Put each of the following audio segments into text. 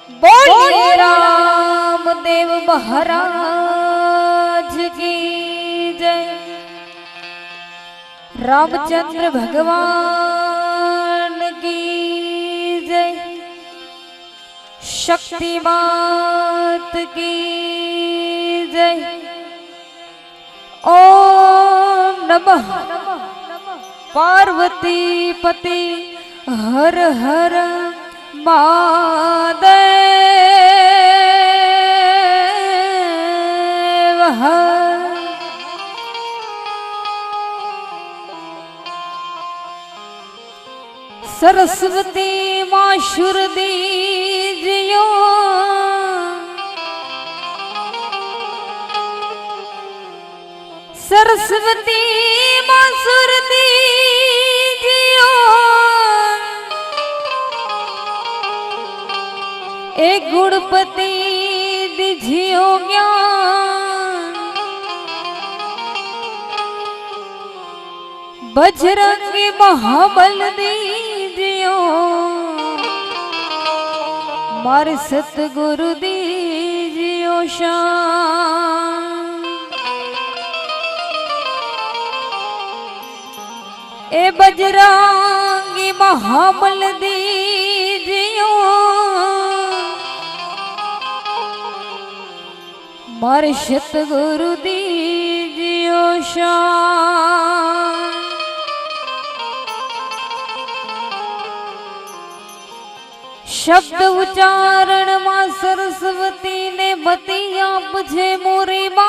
बोलिए रामदेव महाराज की जय। रामचंद्र भगवान की जय। शक्ति मात की जय। ओम नमः पार्वती पति हर हर महादेव हर। सरस्वती माँ शुर दीजियो, सरस्वती माँ सुर दीजियो। एक गुणपति दीजियो ज्ञान, बजरंगी महाबल दीजियो। मारे सतगुरु दीजियो शान। ए बजरंगी महाबल दीजियो। मारे सतगुरु दीजियो शान। शब्द उच्चारण मां सरस्वती ने बती आपजे मोरी मां।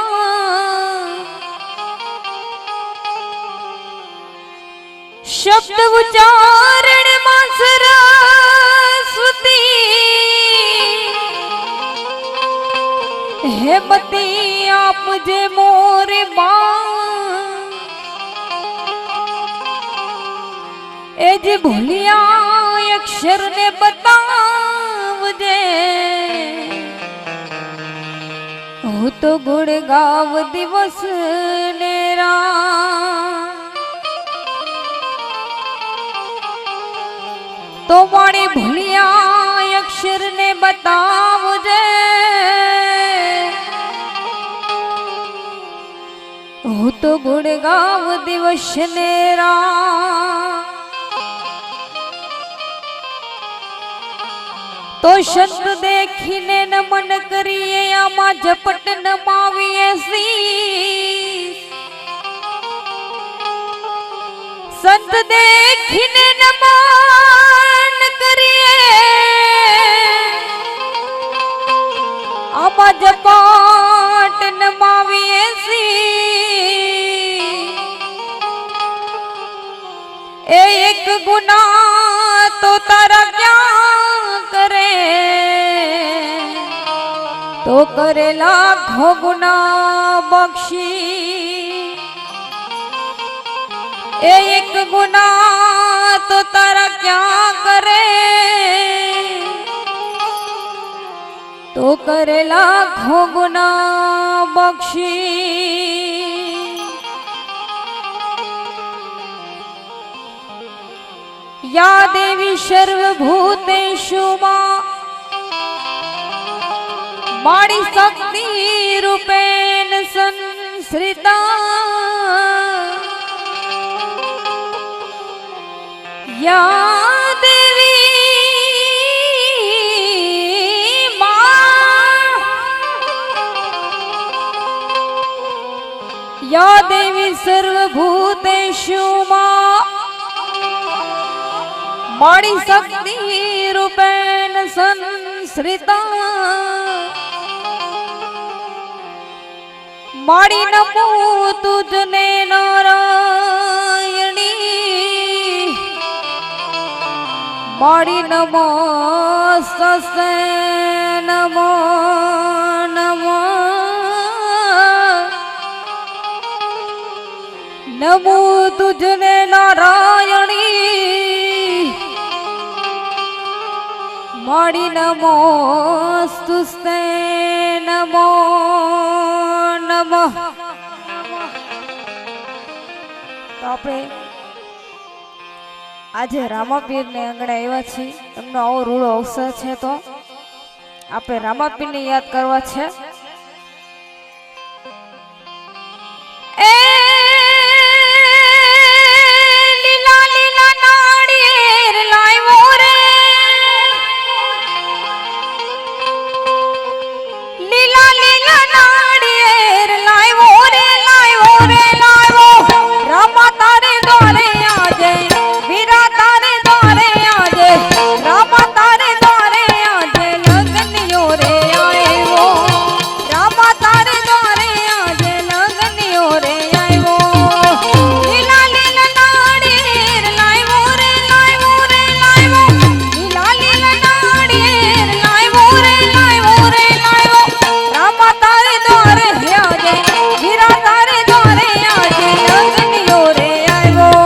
शब्द उच्चारण मां सरस्वती हे बती आपजे मोरी मां। ए जी भूलिया अक्षर ने बतावजे, हो तो गुण गाव दिवस ने रात। तो मारी भूलिया अक्षर ने बतावजे, हो तो गुण गाव दिवस ने रात। तो संत देखीने नमन करिए आमा झपट नमाविए शीश। संत देखीने नमन करिए आमा झपट नमाविए शीश। एक गुना तो तारा क्या करे, तो करे लाखों गुना बख्शी। एक गुना तो तारा क्या करे, तो करे लाखों गुना बख्शी। या देवी सर्वभूतेषु मां माड़ी शक्ति रूपेण संश्रिता। या देवी मां, या देवी सर्वभूतेषु मां माड़ी शक्ति रूपेण संश्रिता। माड़ी नमो तुझने नारायणी, माड़ी नमो ससे नमो नमो। नमो तुझने नारायणी, माड़ी नमोस्तुस्ते नमो नमः। तो આપણે આજે રામાપીર ને આંગણે આવ્યા છીએ। એમનો આવો રૂડો અવસર છે, તો આપણે રામાપીરને યાદ કરવા છે. એ લીલા લીલા નાળિયેર લાવ્યો રે, લીલા લીલા નાળિયેર લાવ્યો રે, લાવ્યો રે લાવ્યો. રામા તારે દ્વારે આજે, વીરા તારે દ્વારે આજે, રામા તારે દ્વારે આજે લગનિયો રે આવ્યો. રામા તારે દ્વારે આજે લગનિયો રે આવ્યો. લીલા લીલા નાળિયેર લાવ્યો રે, લાવ્યો રે લાવ્યો. લીલા લીલા નાળિયેર લાવ્યો રે, લાવ્યો રે લાવ્યો. રામા તારે દ્વારે આજે, વીરા તારે દ્વારે આજે લગનિયો રે આવ્યો.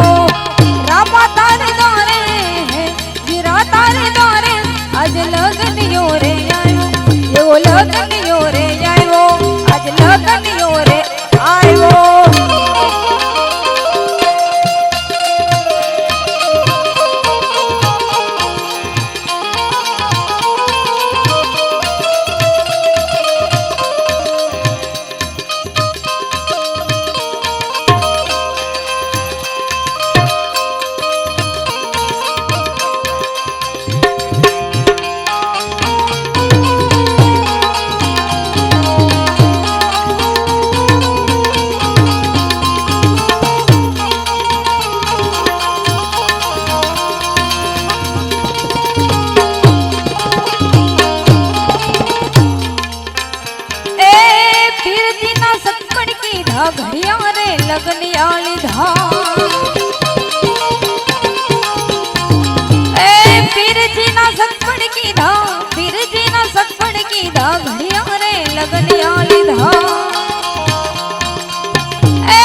રામા તારે દ્વારે, વીરા તારે દ્વારે આજે લગનિયો રે આવ્યો. એવો લગનિયો રે આવ્યો, આજ લગનિયો રે આવ્યો. ઘડિયા રે લગનિયા લીધા, એ પીરજીના સગપડ કીધા, પીરજીના સગપડ કીધા, ઘડિયા રે લગનિયા લીધા. એ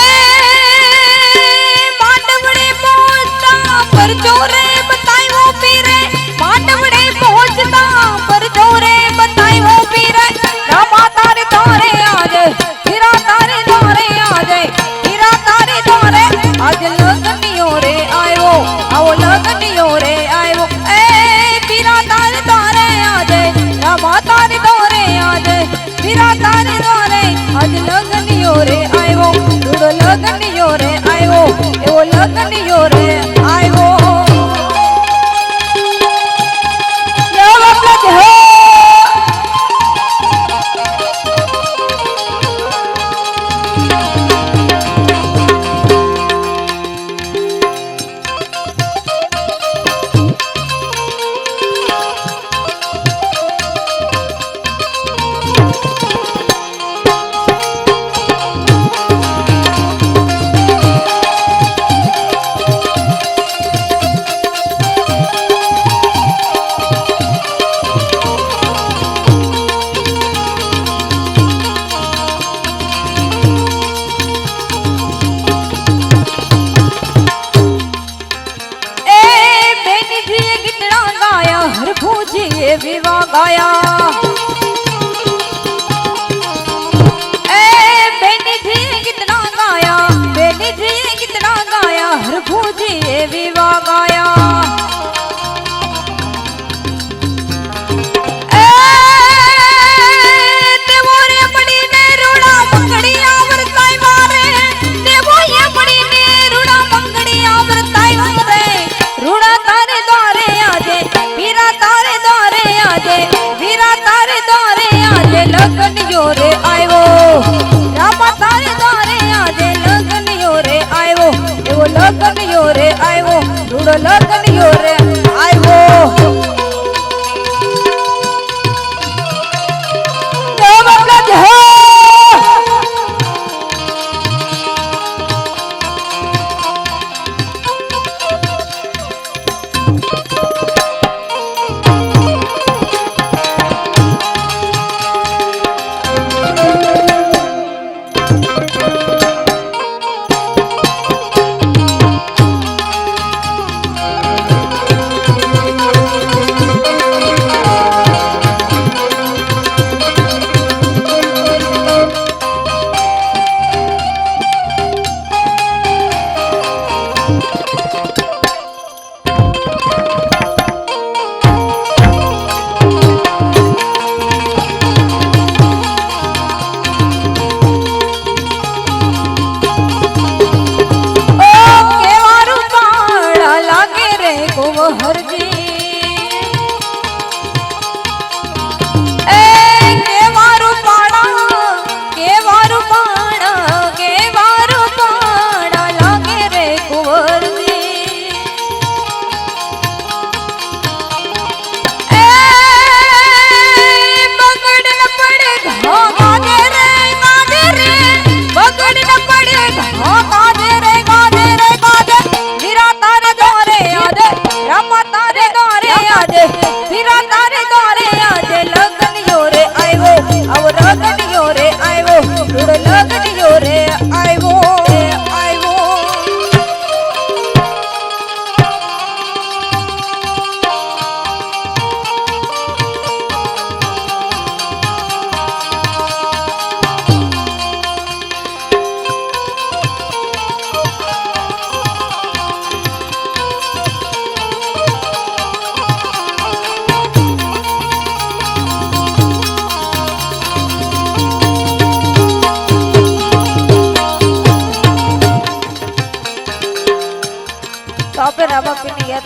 માંડવડે પહોંચતા પરજો રે બતાવ્યો પીરે, માંડવડે પહોંચતા પરજો રે બતાવ્યો પીરે. રામા તારે તારે આજે, વીરા તારે દ્વારે આજે, વીરા તારે દ્વારે આજે લગનિયો રે આવ્યો. આવો લગનિયો રે આવ્યો. એ વીરા તારે દ્વારે આજે, રામા તારે દ્વારે આજે, વીરા તારે દ્વારે આજે લગનિયો રે આવ્યો. રૂડો લગનિયો રે આવ્યો, એવો લગનિયો રે આવ્યો. વિવાહ ગાયા, એ બેનીજી કિતના ગાયા, બેનીજી કિતના ગાયા, હરખુજી વિવાહ ગાયા. એ દેવો રે પડીને રૂડા મંગડી આવરતાઈ મારે, દેવો એ પડીને રૂડા મંગડી આવરતાઈ મારે. રૂડા તારે દ્વારે આજે, વીરા તારે દ્વારે આજે, વીરા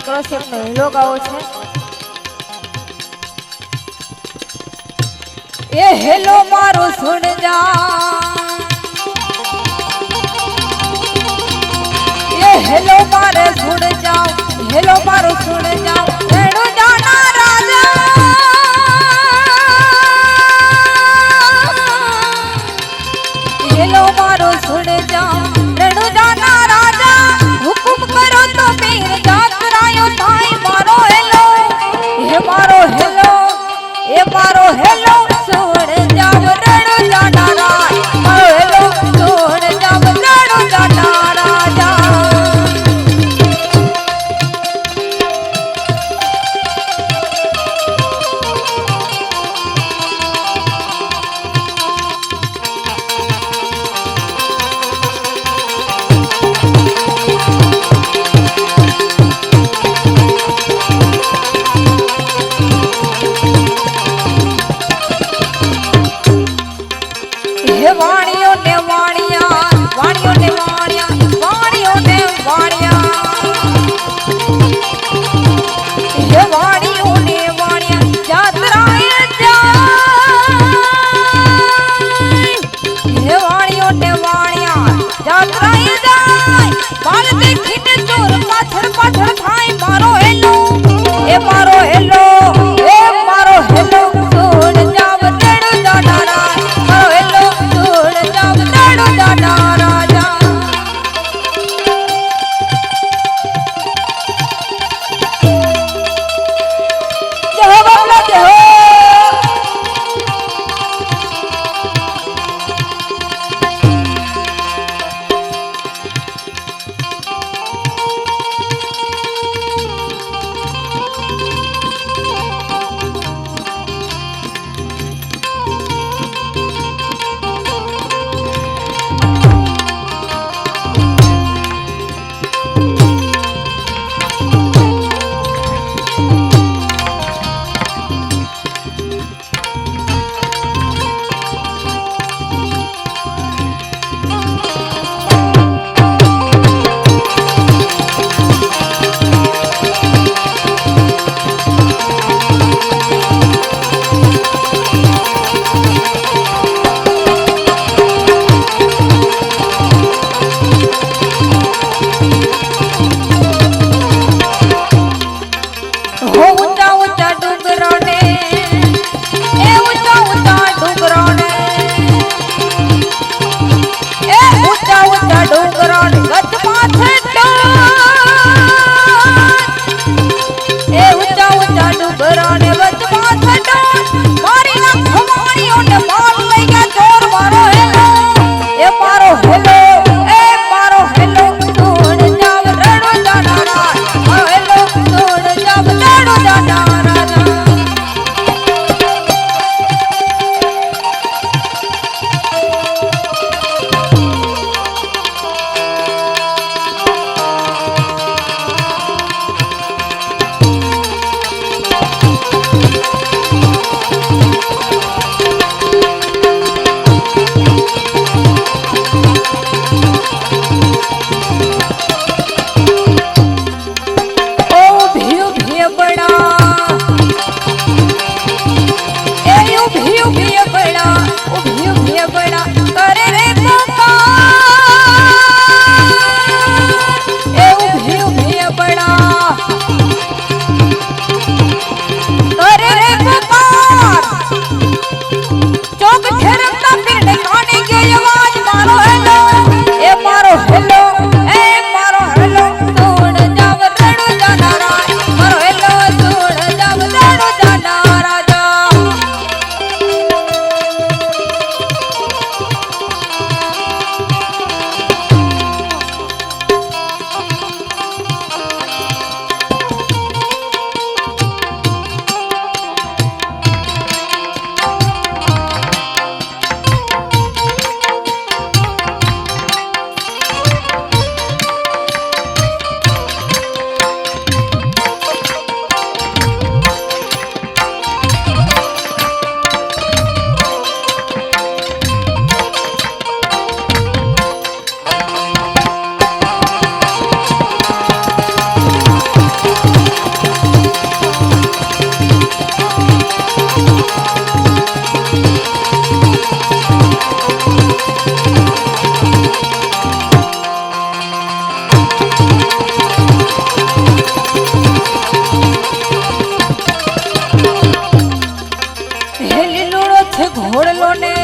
ક્રોશેટ નો હીલો ગાવો છે એ હેલો મારો સુન જા એ હેલો મારે સુન જાઓ હેલો મારો સુન જાઓ રેણુ જાના રાજા હેલો મારો સુન જાઓ રેણુ જાના રાજા હુકુમ કરો તો પીર જાત રાયો થાય મારો હેલો એ મારો હેલો એ મારો હેલો સુન જાવ રેણુ જાના રાય મારો હેલો સુન જાવ રેણુ જાના રાજા વાણીઓ ને વાણિયા વાણીઓ ને વાણિયા વાણીઓ ને વાણિયા હે વાણીઓ ને વાણિયા જાત્રાએ જાય હે વાણીઓ ને વાણિયા જાત્રાએ જાય બાલ દેખીને ચોર પાછળ પાછળ થાય મારો હેલો એ મારો હેલો એ મારો હેલો સુન જાવ રેણુ જાના રાય મારો હેલો સુન જાવ રેણુ જાના રાજા જય હો બાબલા જય હો લીલુડો છે ઘોડલો ને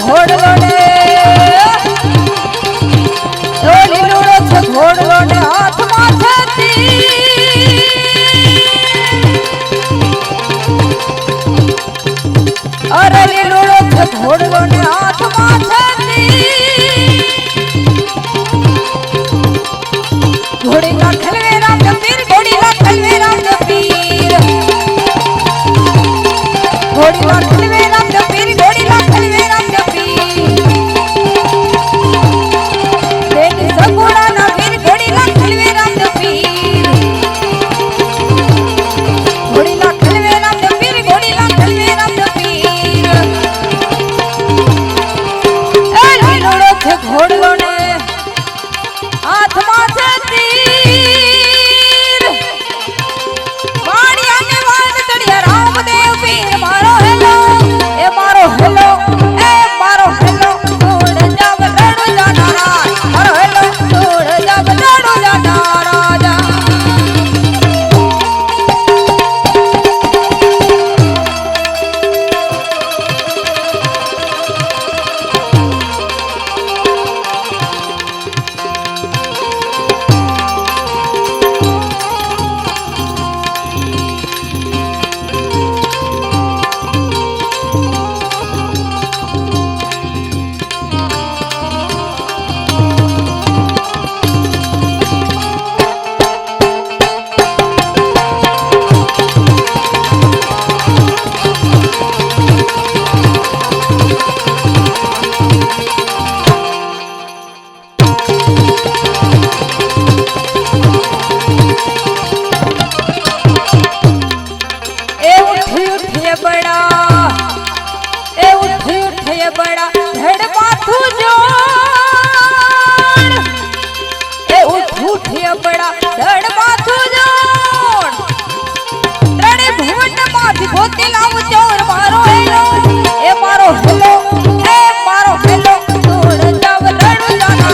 ઘોડલો ને લીલુડો છે ઘોડલો ને હાથમાં છતી અરે લીલુડો છે ઘોડલો ને હાથમાં છતી ઘોડી ના ખલવે રામ પીર ઘોડી ના ખલવે રામ પીર ઘોડી ના ખલવે રામ પીર ઘોડી ના ખલવે રામ ઘોડલો ને હાથમાં છે તીર વાણિયાને વાન તળિયા રામદેવ પીર મારો હેલો એ મારો હેલો એ મારો હેલો છોડ જાવ લડો જાનારા મારો હેલો છોડ જાવ લડો જાનારા बड़ा धड़ माथू जोड़ ए उठ बड़ा धड़ माथू जोड़ रड़े भुवन माथी भोते लाव चोर मारो हेलो ए मारो हेलो तोड़ जाव लड़ो जाना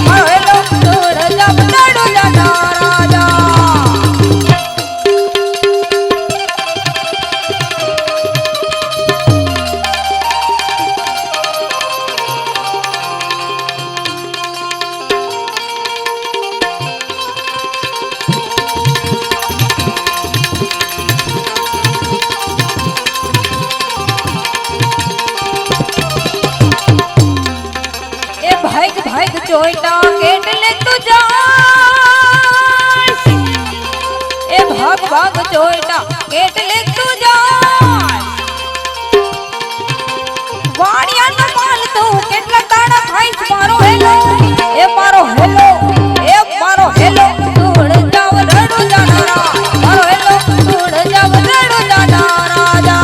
मारो हेलो तोड़ जाव लड़ो जाना राजा भाग चोइटा केटले तू जा ए भाग चोइटा केटले तू जा वाणिया न माल तू केटला ताड़ा खाइस मारो हेलो ए मारो हेलो तोड़ जाव लड़ो जाना मारो हेलो तोड़ जाव लड़ो जाना राजा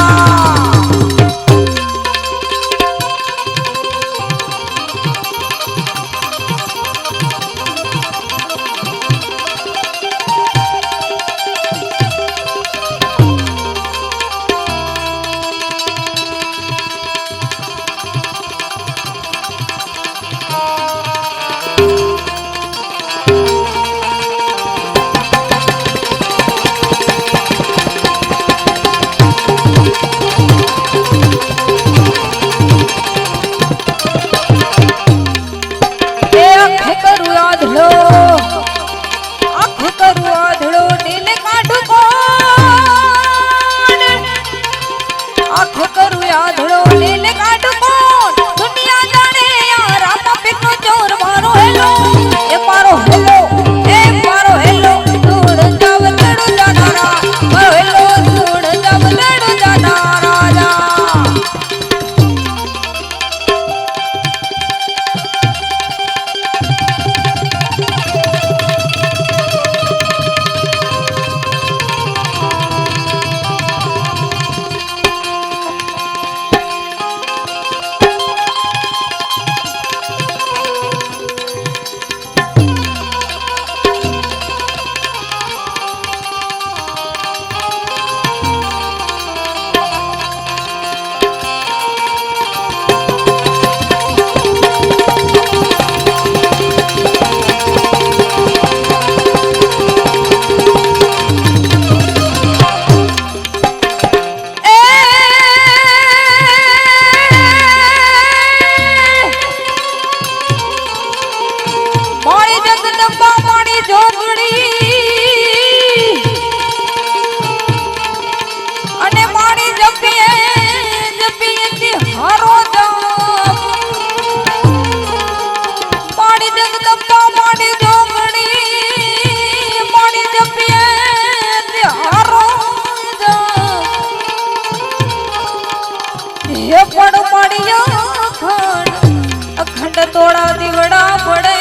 મળ્યો અખંડ અખંડ તોડા દીવડા પડે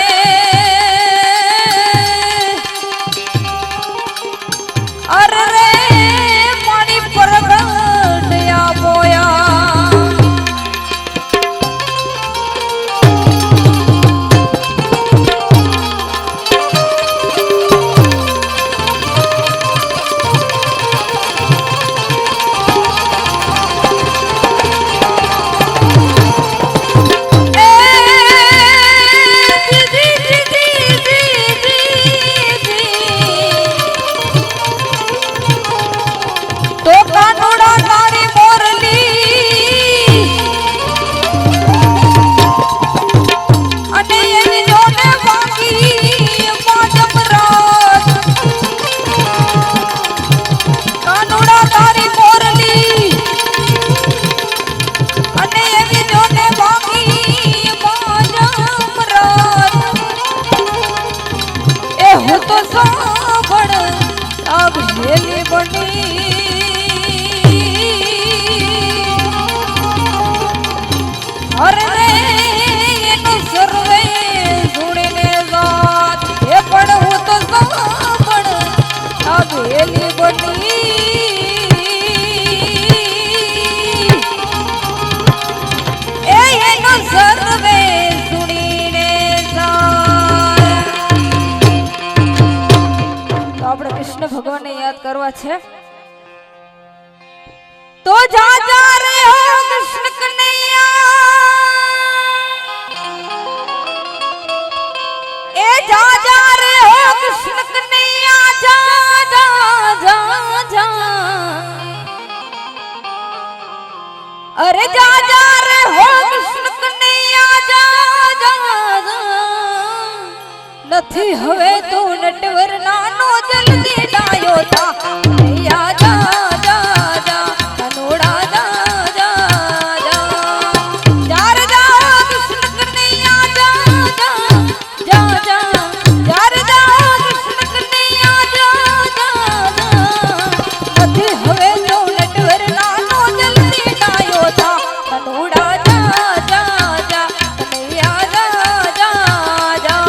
અરે રે મારી પરગટયા બોયા ભગવાન ને યાદ કરવા છે તો જા જા રે હો કૃષ્ણ કનૈયા એ જા જા રે હો કૃષ્ણ કનૈયા જા જા જા જા અરે જા જા રે હો કૃષ્ણ કનૈયા જા જા જા નથી હવે તું નટવર નાનો જલ્દી ડાયો થા કનૈયા જા જા જા કનોડા જા જા જા જાર જા કૃષ્ણ કનૈયા જા જા જા જા જાર જા કૃષ્ણ કનૈયા જા જા જા નથી હવે તું નટવર નાનો જલ્દી ડાયો થા કનોડા જા જા જા કનૈયા જા જા જા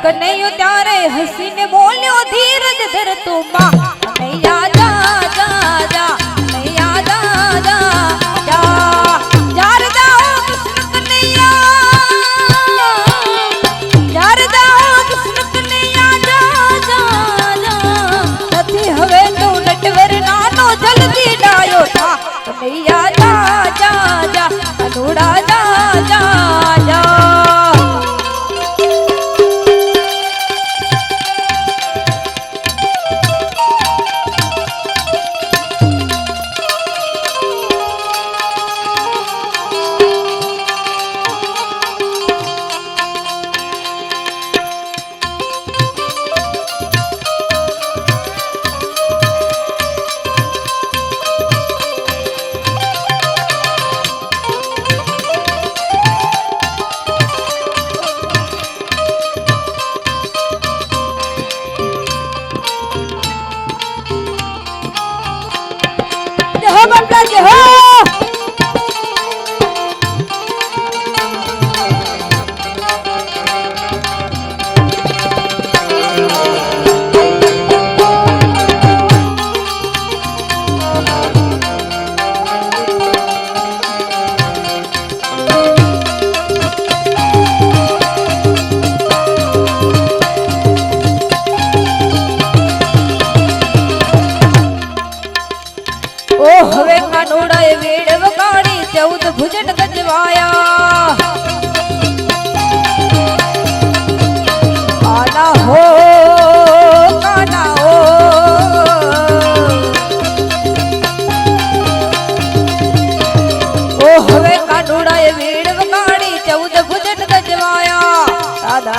કનૈયો ત્યારે હસીને બોલ્યો ધીરજ ધર તું માં કનૈયા જા જા જા કનૈયા જા જા જા જાર જા કૃષ્ણ કનૈયા જાર જા કૃષ્ણ કનૈયા જા જા જા નથી હવે તું નટવર નાનો જલ્દી ડાયો થા કનૈયા જા જા જા કનોડા જા જા જા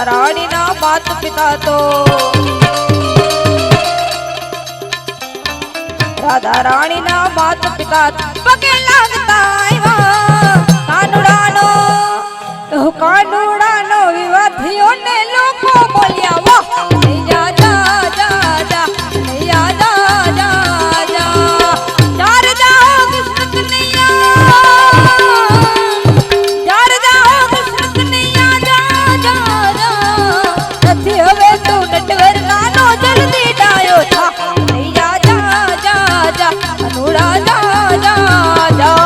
રાધા રાણીના માત પિતા તો રાધા રાણીના માત પિતા પગે લાગતા આવ્યા કાનુડાનો વિવાહ થયો ને લોકો બોલ્યા વાહ જા જા જા જા જા જા જા જા ચાર જાઓ કૃષ્ણ કનૈયા ચાર જાઓ કૃષ્ણ કનૈયા જા જા જા નથી હવે તું નટવર નાનો જલ્દી ડાયો થા જા જા જા જા અનુરા જા જા જા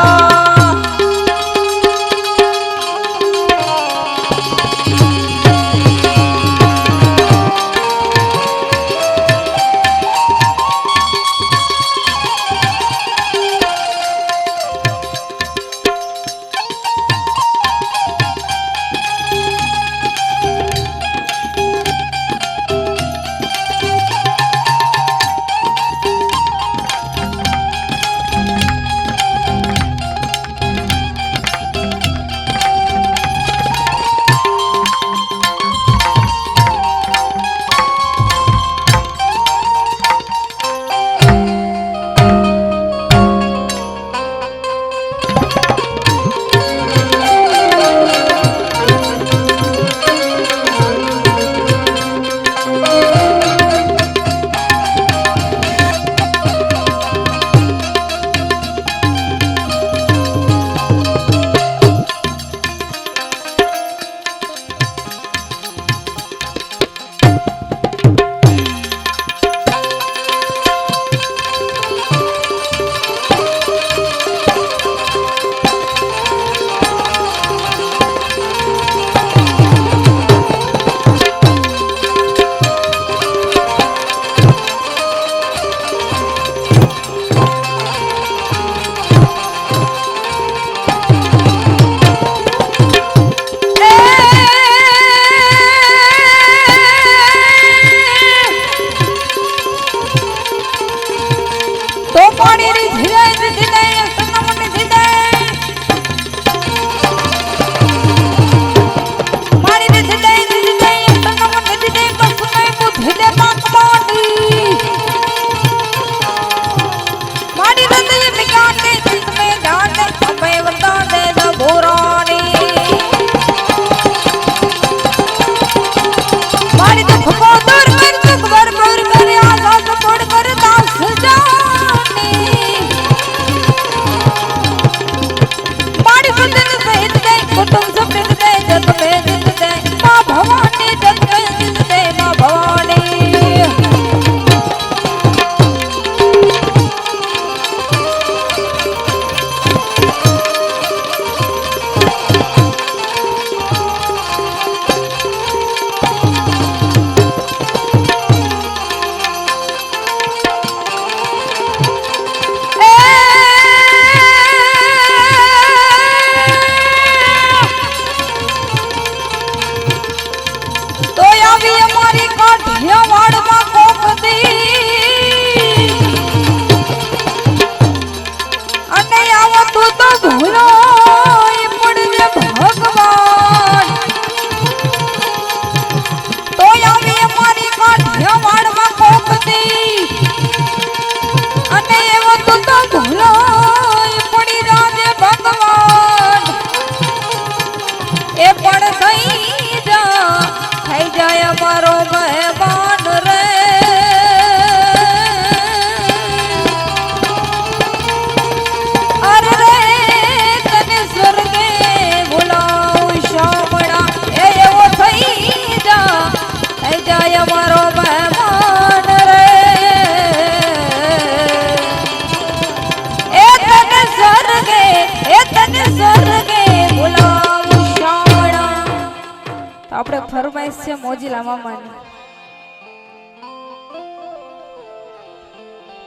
ફરમાઈશ છે મોજીલા મામાની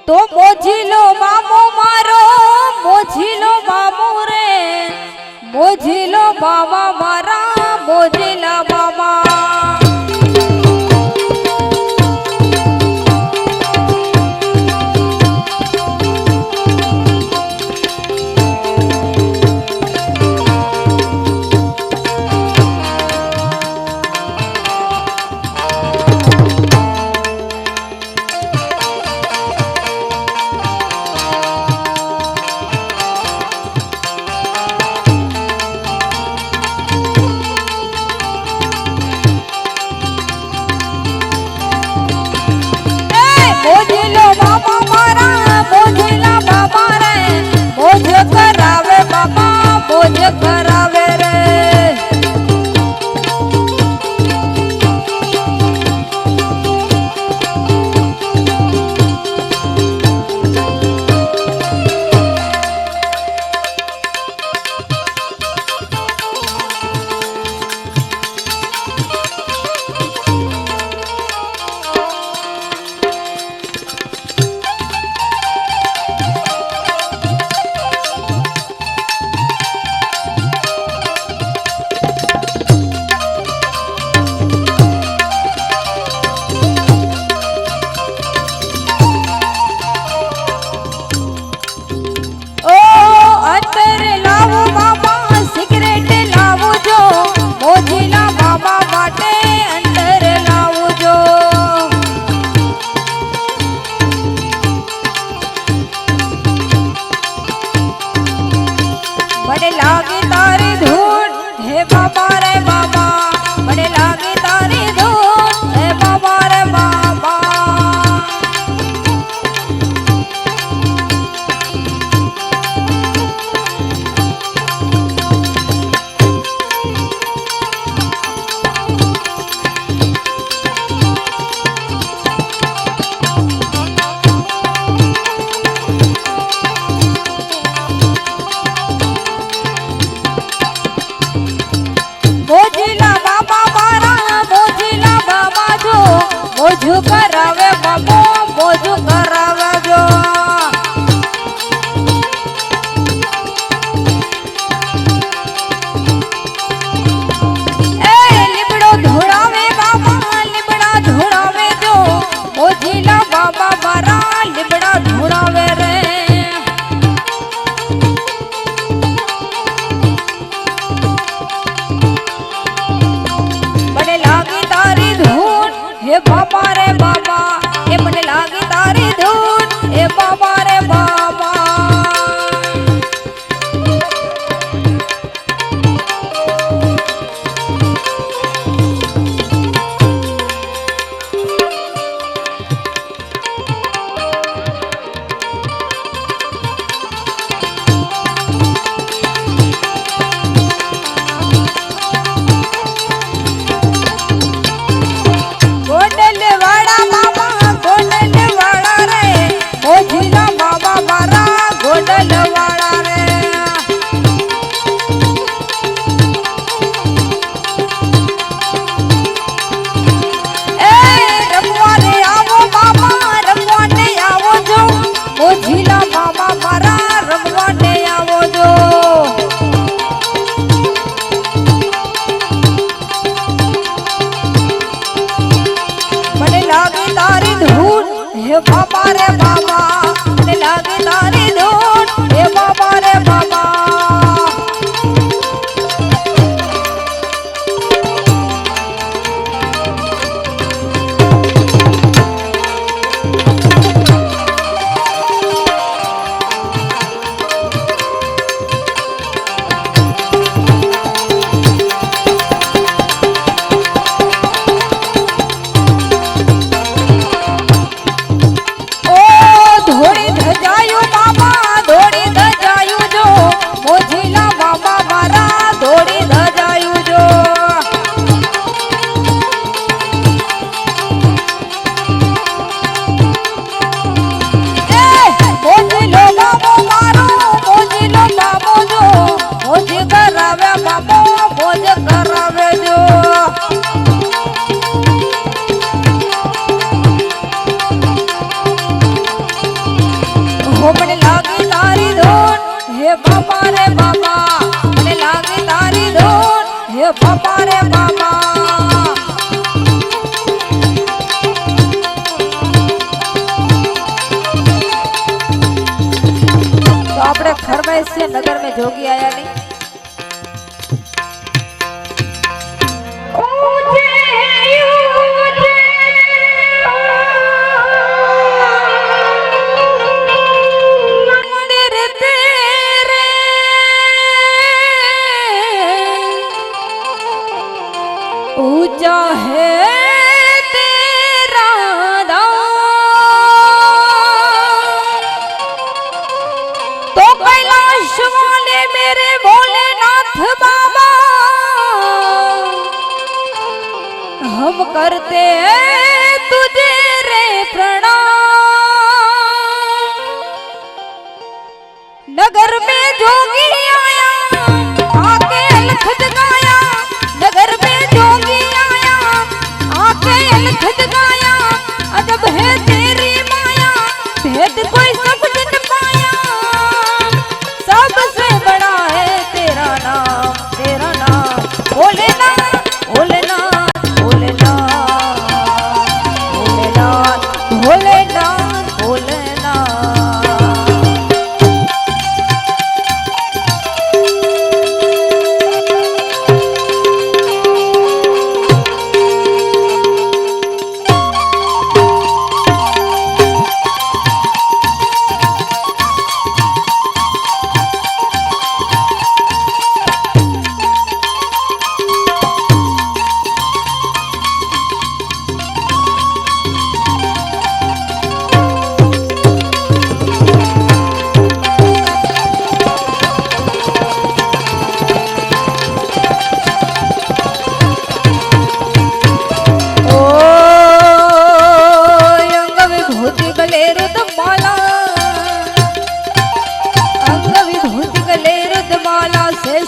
તો મોજીલો મામો મારો મોજીલો મામો રે મોજીલો મામા મારા મોજીલા મામા बड़े लागी तारी धून हे बाबा रे बाबा बड़े लागी तारी धून हे बाबा रे बाबा मोजीला बाबा मारा मोजीला बाबा जो मोजू करावे बाबो मोजू करावे जो ए लिबड़ो धुड़ावे बाबा लिबड़ा धुड़ावे जो मोजीला बाबा मारा लिबड़ा धुड़ावे रे हे बाबा रे बाबा हे बड़े लागी तारी धून हे बाबा रे बाबा हे बाबा रे बाबा बड़े लागी तारी धून हे बाबा रे बाबा बड़े लागी तारी धून हे बाबा रे बाबा बड़े लागी तारी धून हे बाबा रे बाबा तो आपने खरवाई से नगर में जोगी आया नहीं ऊंचा है तेरा तो कैलाश वाले मेरे भोलेनाथ बाबा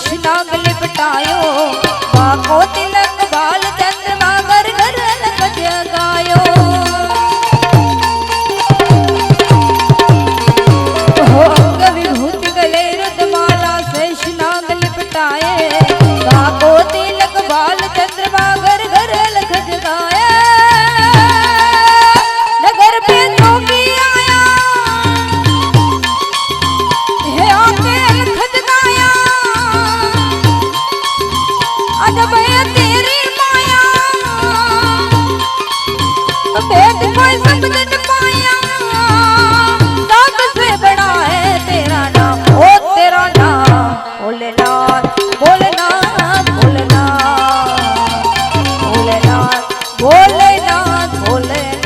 शेष नाग लिपटायो बाको तिलक बाल चंद्रमा घर घर अलग जगायो हो अंग विभूति गले रुद्रमाला शेष नाग लिपटाए बाको तिलक बाल चंद्रमा घर घर अलग जगाए नगर पे जोगी आया हे आके अलग जगाया अजब है तेरी माया भेद कोई समझ न पाया सबसे बड़ा है तेरा नाम ओ तेरा नाम भोलेनाथ भोलेनाथ भोलेनाथ भोलेनाथ भोलेनाथ भोलेनाथ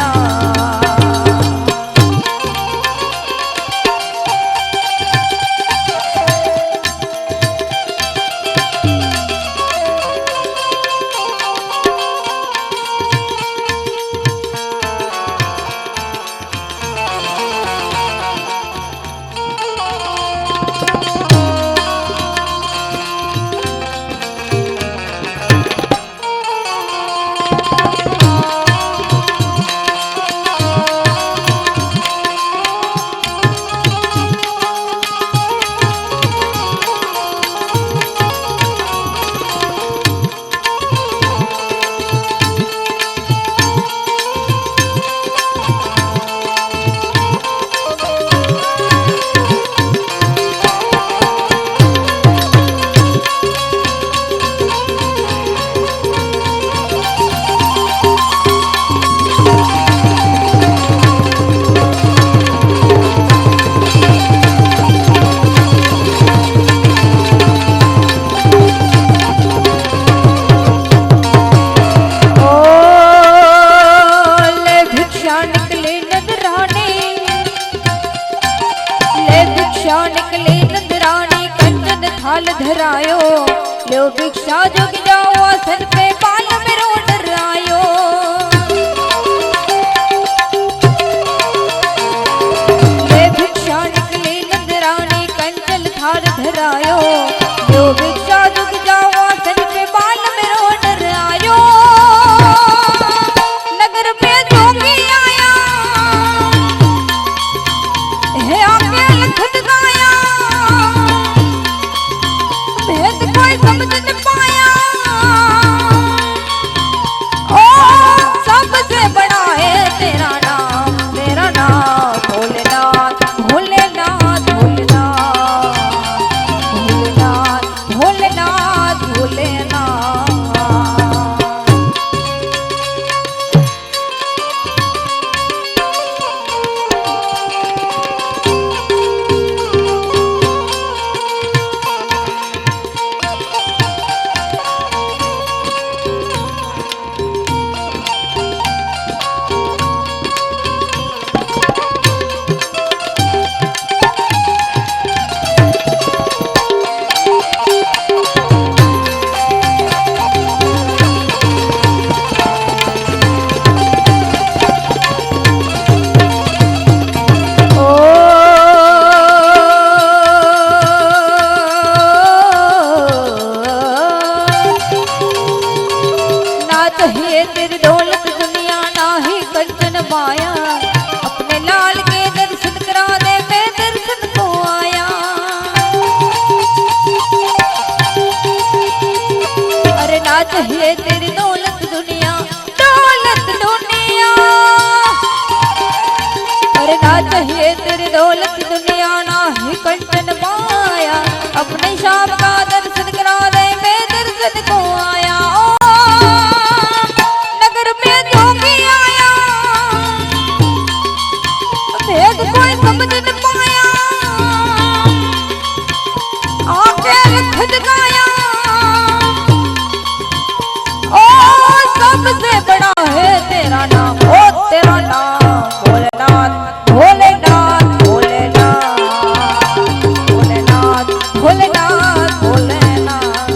निकले नंदरानी कंचन थाल धरायो लो भिक्षा जुग जाओ आसन पे बाल में रो डरायो ले भिक्षा निकले नंदरानी कंचन थाल धरायो लो भिक्षा जुग जाओ आसन पे बाल में रो डरायो नगर पे जोगी आया हे आके लखत गाया भेद कोई समझ न पाया ओ सबसे बड़ा है तेरा नाम भोलेनाथ भोलेनाथ भोलेनाथ भोलेनाथ भोलेनाथ भोलेनाथ तेरी दौलत दुनिया ना ही कंचन पाया अपने लाल के दर्शन करा दे मैं दर्शन को आया अरे ना चाहिए तेरी दौलत दुनिया अरे ना चाहिए तेरी दौलत दुनिया ना ही कंचन पाया अपने शाम का दर्शन करा दे मैं दर्शन को आया भेद कोई समझ न पाया आके लखत गाया ओ सबसे बड़ा है तेरा नाम ओ तेरा नाम भोलेनाथ भोलेनाथ भोलेनाथ भोलेनाथ भोलेनाथ भोलेनाथ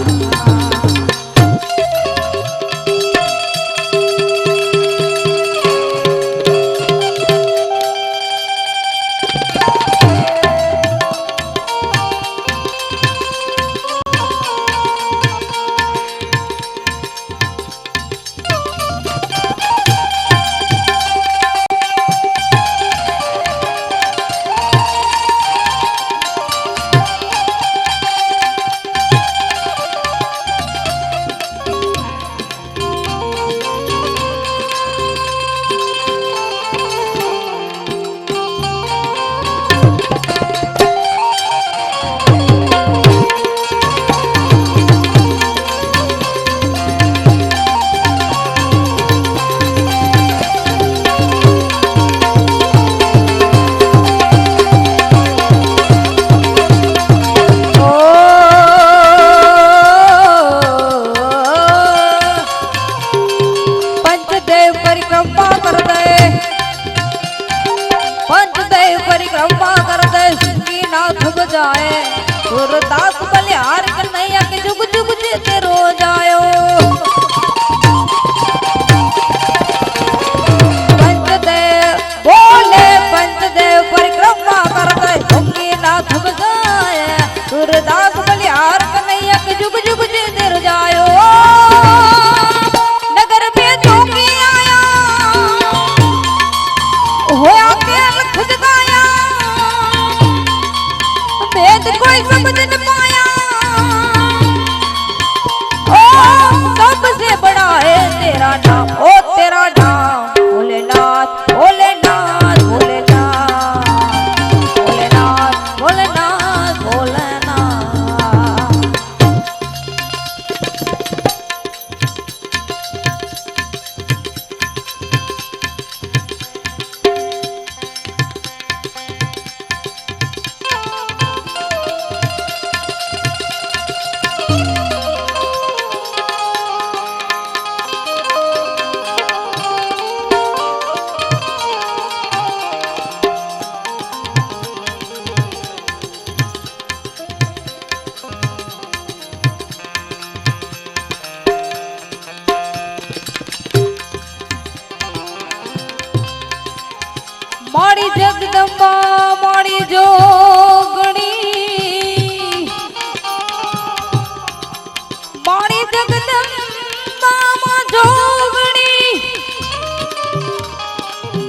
बलिहार कन्हैया के जुग जुग जीते रोज आयो। पंचदेव बोले पंचदेव परिक्रमा करते ढोंगी नाथ बजाए सूरदास बलिहार कन्हैया के जुग जुग जीते रोज आयो। नगर में ढोंगी आया होया केल खुद गाया भेद कोई समझ न पाया। ओ सबसे बड़ा है तेरा नाम, ओ तेरा नाम भोलेनाथ भोलेनाथ भोलेनाथ भोलेनाथ भोलेनाथ भोलेनाथ। माड़ी जगदम्बा माड़ी जोगणी माड़ी जगदम्बा मां जोगणी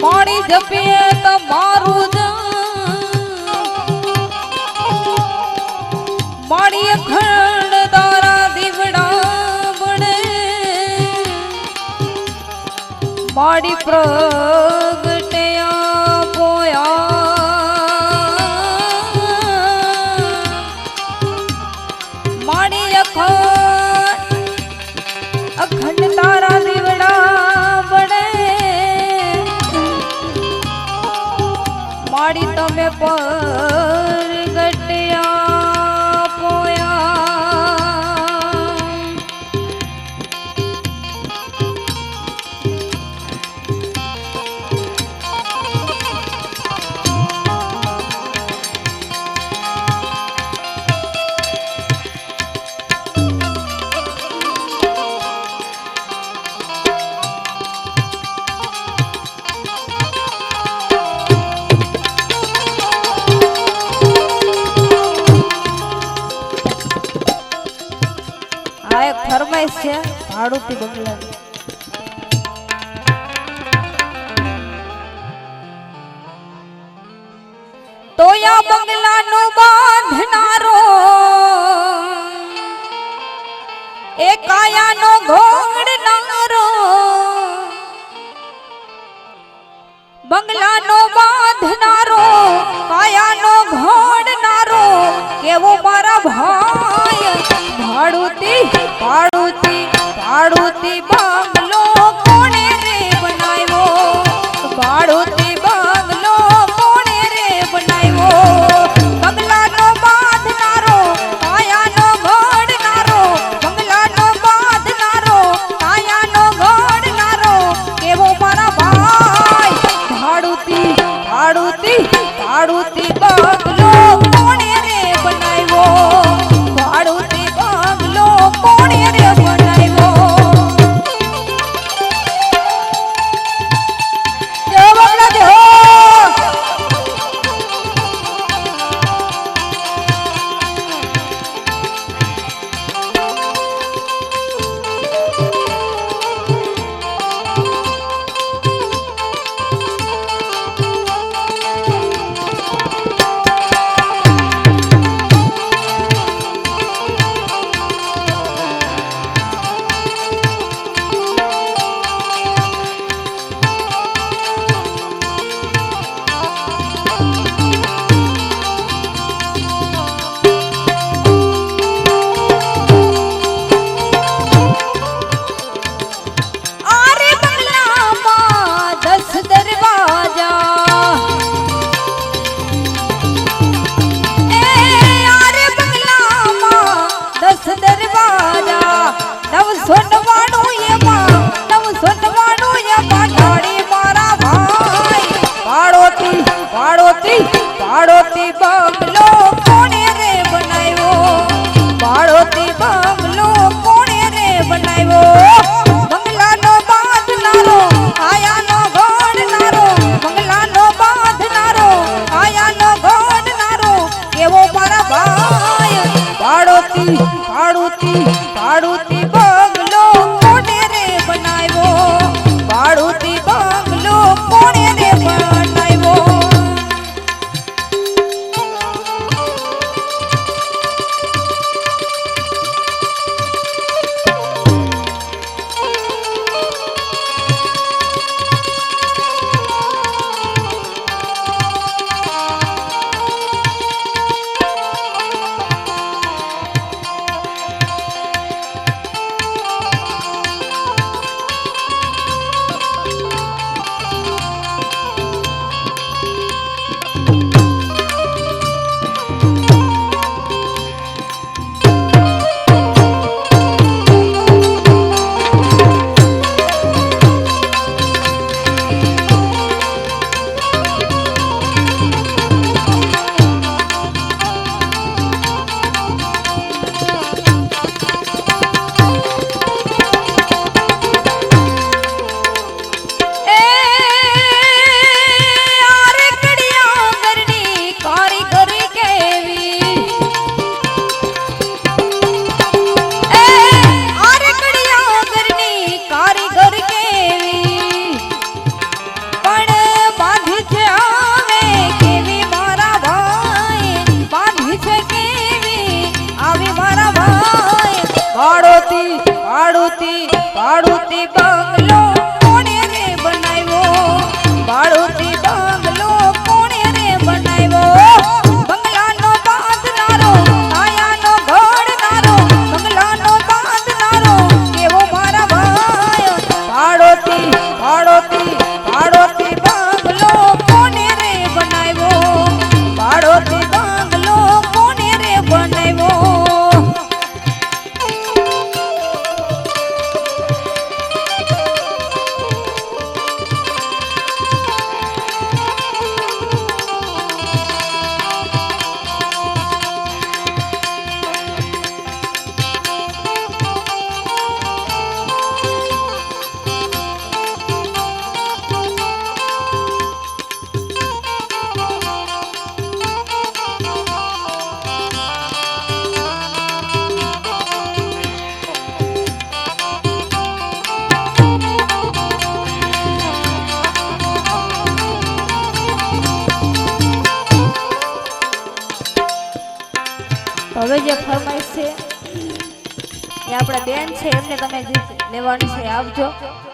माड़ी जपिए तमारू माड़ी अखंड तारा दीवड़ा बने माड़ी प्रगटया पोया माड़ी अखंड तारा दीवड़ा बने माड़ी तमे प्रगटया पोया। આ એક ફરમાઈશ છે ભાડુતી બંગલાની। તોયા બંગલાનો બાંધનારો એ કાયાનો ઘોડનારો બંગલાનો બાંધનારો કાયાનો ઘોડનારો કેવો મારા ભાઈ ભાડુતી ભાડુતી ભાડુતી બંગલો કોણે રે બનાવ્યો ભાડુતી બંગલો કોણે રે બનાવ્યો। બંગલાનો બાંધનારો કાયાનો ઘોડનારો બંગલાનો બાંધનારો કાયાનો ઘોડનારો કેવો મારા ભાઈ ભાડુતી ભાડુતી ભાડુતી બંગલો કોણે રે બનાવ્યો ભાડુતી બંગલો કોણે રે બનાવ્યો। ભાડુતી બંગલો કોને રે બનાવ્યો ભાડુતી બંગલો કોને રે બનાવ્યો ભાડુતી બંગલો કોને રે બનાવ્યો ભાડુતી બંગલો કોને રે બનાવ્યો બંગલાનો બાંધનારો આયાનો ઘડનારો બંગલાનો બાંધનારો કેવો મારા ભાઈ ભાડુતી બંગલો કોને રે બનાવ્યો ભાડુતી બંગલો કોને રે બનાવ્યો હવે જે ફરમાઈશ છે એ આપણા બેન છે એમને તમે લેવાનું છે આપજો